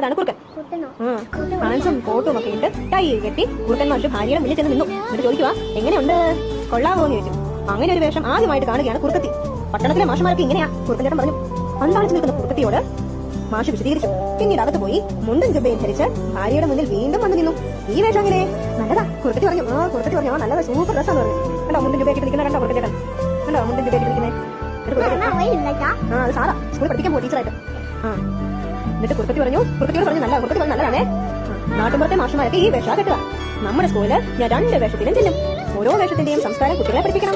അതാണ് കുറുക്കൻ. ഹാൻസും കോട്ടും ഒക്കെ ഇട്ട് ടൈ കെട്ടി കുറുക്കൻ മാഷ് ഭാര്യയുടെ മുന്നിൽ ചെന്ന് നിന്നു. എന്നിട്ട് ചോദിക്കുക, എങ്ങനെയുണ്ട്, കൊള്ളാമോ എന്ന് ചോദിച്ചു. അങ്ങനെ ഒരു വേഷം ആദ്യമായിട്ട് കാണുകയാണ് കുറുക്കത്തി. പട്ടണത്തിലെ മാഷുമാർക്ക് ഇങ്ങനെയാ. കുറുക്കൻ ചേട്ടൻ പറഞ്ഞു. അന്താളിച്ചു നിൽക്കുന്ന കുറുക്കത്തിയോട് മാഷ് വിശദീകരിച്ചു. പിന്നീട് അകത്ത് പോയി മുണ്ടും ജുബയും ധരിച്ച് ഭാര്യയുടെ മുന്നിൽ വീണ്ടും വന്നു നിന്നു. ഈ വേഷം അങ്ങനെ നല്ലതാ. കുറുക്കത്തി പറഞ്ഞു. കുറുക്കത്തി പറഞ്ഞു, നല്ലതാ, സൂപ്പർ ഡ്രസ്സാന്ന് പറഞ്ഞു. കണ്ടോ മുണ്ടും ജുബയൊക്കെ നിൽക്കുന്ന, കണ്ടോ കുറുക്കൻ ചേട്ടൻ, കണ്ടോ മുണ്ടും ജുബയൊക്കെ നിൽക്കുന്നത്. അത് സാറാ സ്കൂളിൽ പഠിക്കാൻ പോകും ടീച്ചറായിട്ട്. എന്നിട്ട് കുറുക്കത്തിയോട് പറഞ്ഞു നല്ലതാണേ. നാട്ടുമ്പുറത്തെ മാഷുമാരൊക്കെ ഈ വേഷ കെട്ടുക. നമ്മുടെ സ്കൂളില് ഞാൻ 2 വേഷത്തിലും ചെല്ലും. ഓരോ വേഷത്തിന്റെയും സംസ്കാരം കുട്ടികളെ പഠിപ്പിക്കണം.